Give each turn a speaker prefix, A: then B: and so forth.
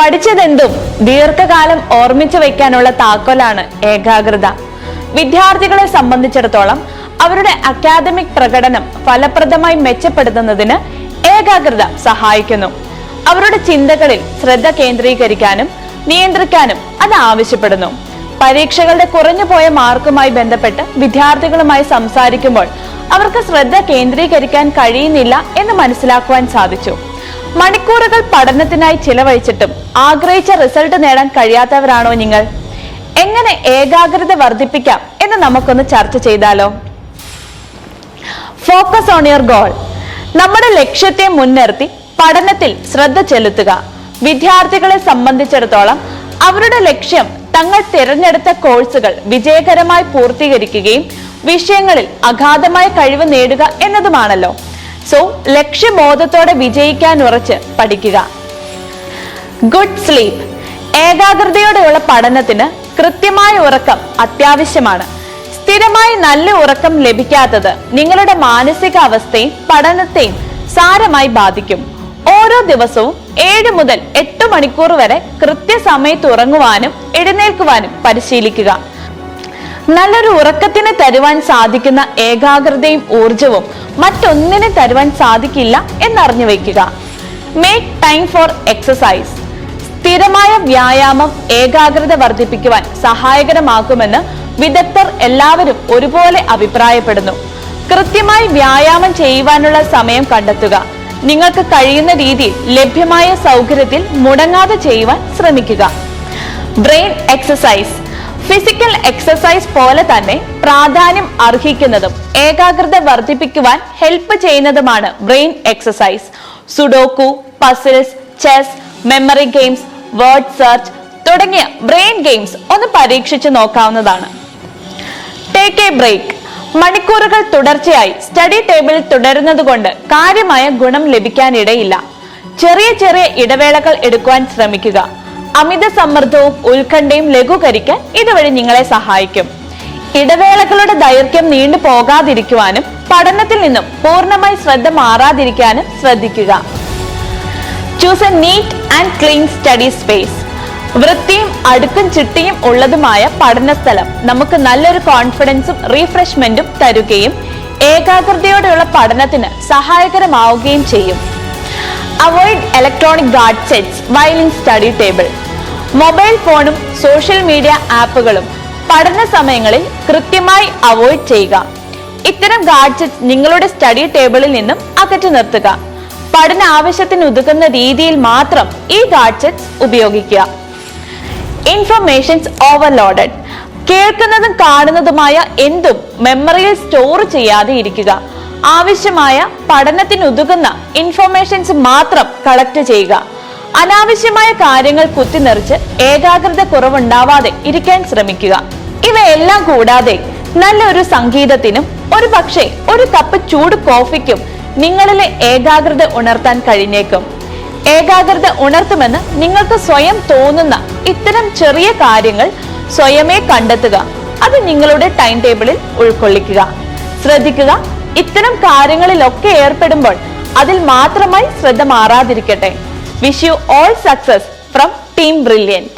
A: പഠിച്ചതെന്തും ദീർഘകാലം ഓർമ്മിച്ചു വയ്ക്കാനുള്ള താക്കോലാണ് ഏകാഗ്രത. വിദ്യാർത്ഥികളെ സംബന്ധിച്ചിടത്തോളം അവരുടെ അക്കാദമിക് പ്രകടനം ഫലപ്രദമായി മെച്ചപ്പെടുത്തുന്നതിന് ഏകാഗ്രത സഹായിക്കുന്നു. അവരുടെ ചിന്തകളിൽ ശ്രദ്ധ കേന്ദ്രീകരിക്കാനും നിയന്ത്രിക്കാനും അത് ആവശ്യപ്പെടുന്നു. പരീക്ഷകളുടെ കുറഞ്ഞുപോയ മാർക്കുമായി ബന്ധപ്പെട്ട് വിദ്യാർത്ഥികളുമായി സംസാരിക്കുമ്പോൾ അവർക്ക് ശ്രദ്ധ കേന്ദ്രീകരിക്കാൻ കഴിയുന്നില്ല എന്ന് മനസ്സിലാക്കുവാൻ സാധിച്ചു. മണിക്കൂറുകൾ പഠനത്തിനായി ചിലവഴിച്ചിട്ടും ആഗ്രഹിച്ച റിസൾട്ട് നേടാൻ കഴിയാത്തവരാണോ നിങ്ങൾ? എങ്ങനെ ഏകാഗ്രത വർദ്ധിപ്പിക്കാം എന്ന് നമുക്കൊന്ന് ചർച്ച ചെയ്താലോ? Focus on your goal. നമ്മുടെ ലക്ഷ്യത്തെ മുൻനിർത്തി പഠനത്തിൽ ശ്രദ്ധ ചെലുത്തുക. വിദ്യാർത്ഥികളെ സംബന്ധിച്ചിടത്തോളം അവരുടെ ലക്ഷ്യം തങ്ങൾ തിരഞ്ഞെടുത്ത കോഴ്സുകൾ വിജയകരമായി പൂർത്തീകരിക്കുകയും വിഷയങ്ങളിൽ അഗാധമായ കഴിവ് നേടുക എന്നതുമാണല്ലോ. സോ ലക്ഷ്യബോധത്തോടെ വിജയിക്കാൻ ഉറച്ച് പഠിക്കുക. Good sleep. ഏകാഗ്രതയോടെയുള്ള പഠനത്തിന് കൃത്യമായ ഉറക്കം അത്യാവശ്യമാണ്. സ്ഥിരമായി നല്ല ഉറക്കം ലഭിക്കാത്തത് നിങ്ങളുടെ മാനസിക അവസ്ഥയും പഠനത്തെയും സാരമായി ബാധിക്കും. ഓരോ ദിവസവും 7 മുതൽ 8 മണിക്കൂർ വരെ കൃത്യസമയത്ത് ഉറങ്ങുവാനും എഴുന്നേൽക്കുവാനും പരിശീലിക്കുക. നല്ലൊരു ഉറക്കത്തിന് തരുവാൻ സാധിക്കുന്ന ഏകാഗ്രതയും ഊർജവും മറ്റൊന്നിനെ തരുവാൻ സാധിക്കില്ല എന്നറിഞ്ഞു വയ്ക്കുക. Make time for exercise. സ്ഥിരമായ വ്യായാമം ഏകാഗ്രത വർദ്ധിപ്പിക്കുവാൻ സഹായകരമാക്കുമെന്ന് വിദഗ്ധർ എല്ലാവരും ഒരുപോലെ അഭിപ്രായപ്പെടുന്നു. കൃത്യമായി വ്യായാമം ചെയ്യുവാനുള്ള സമയം കണ്ടെത്തുക. നിങ്ങൾക്ക് കഴിയുന്ന രീതിയിൽ ലഭ്യമായ സൗകര്യത്തിൽ മുടങ്ങാതെ ചെയ്യുവാൻ ശ്രമിക്കുക. Brain exercise. ഫിസിക്കൽ എക്സസൈസ് പോലെ തന്നെ പ്രാധാന്യം അർഹിക്കുന്നതും ഏകാഗ്രത വർദ്ധിപ്പിക്കുവാൻ ഹെൽപ്പ് ചെയ്യുന്നതുമാണ് brain exercise. Sudoku, puzzles, chess, memory games, word search തുടങ്ങിയ ബ്രെയിൻ ഗെയിംസ് ഒന്ന് പരീക്ഷിച്ച് നോക്കാവുന്നതാണ്. Take a break. മണിക്കൂറുകൾ തുടർച്ചയായി സ്റ്റഡി ടേബിളിൽ തുടരുന്നത് കൊണ്ട് കാര്യമായ ഗുണം ലഭിക്കാനിടയില്ല. ചെറിയ ചെറിയ ഇടവേളകൾ എടുക്കുവാൻ ശ്രമിക്കുക. അമിത സമ്മർദ്ദവും ഉത്കണ്ഠയും ലഘൂകരിക്കാൻ ഇതുവഴി നിങ്ങളെ സഹായിക്കും. ഇടവേളകളുടെ ദൈർഘ്യം നീണ്ടു പോകാതിരിക്കുവാനും പഠനത്തിൽ നിന്നും പൂർണ്ണമായി ശ്രദ്ധ മാറാതിരിക്കാനും ശ്രദ്ധിക്കുക. Choose A neat and clean study space. വൃത്തിയും അടുക്കും ചിട്ടിയും ഉള്ളതുമായ പഠന സ്ഥലം നമുക്ക് നല്ലൊരു കോൺഫിഡൻസും റീഫ്രഷ്മെന്റും തരുകയും ഏകാഗ്രതയോടെയുള്ള പഠനത്തിന് സഹായകരമാവുകയും ചെയ്യും. Avoid electronic gadgets while in study table. Mobile ഫോണും സോഷ്യൽ മീഡിയ ആപ്പുകളും പഠന സമയങ്ങളിൽ കൃത്യമായി അവോയ്ഡ് ചെയ്യുക. ഇത്തരം ഗാഡ്ജറ്റ്സ് നിങ്ങളുടെ സ്റ്റഡി ടേബിളിൽ നിന്നും അകറ്റി നിർത്തുക. പഠന ആവശ്യത്തിന് ഉതകുന്ന രീതിയിൽ മാത്രം ഈ ഗാഡ്ജറ്റ്സ് ഉപയോഗിക്കുക. Informations overloaded. കേൾക്കുന്നതും കാണുന്നതുമായ എന്തും മെമ്മറിയിൽ സ്റ്റോർ ചെയ്യാതെ ഇരിക്കുക. ആവശ്യമായ പഠനത്തിനുതകുന്ന ഇൻഫർമേഷൻസ് മാത്രം കളക്ട് ചെയ്യുക. അനാവശ്യമായ കാര്യങ്ങൾ കുത്തിനിറിച്ച് ഏകാഗ്രത കുറവുണ്ടാവാതെ ഇരിക്കാൻ ശ്രമിക്കുക. ഇവയെല്ലാം കൂടാതെ നല്ലൊരു സംഗീതത്തിനും ഒരു പക്ഷേ ഒരു കപ്പ് ചൂട് കോഫിക്കും നിങ്ങളിലെ ഏകാഗ്രത ഉണർത്താൻ കഴിഞ്ഞേക്കും. ഏകാഗ്രത ഉണർത്തുമെന്ന് നിങ്ങൾക്ക് സ്വയം തോന്നുന്ന ഇത്തരം ചെറിയ കാര്യങ്ങൾ സ്വയമേ കണ്ടെത്തുക. അത് നിങ്ങളുടെ ടൈം ടേബിളിൽ ഉൾക്കൊള്ളിക്കുക. ശ്രദ്ധിക്കുക, ഇത്തരം കാര്യങ്ങളിലൊക്കെ ഏർപ്പെടുമ്പോൾ അതിൽ മാത്രമായി ശ്രദ്ധ മാറാതിരിക്കട്ടെ. Wish you all success from team brilliant.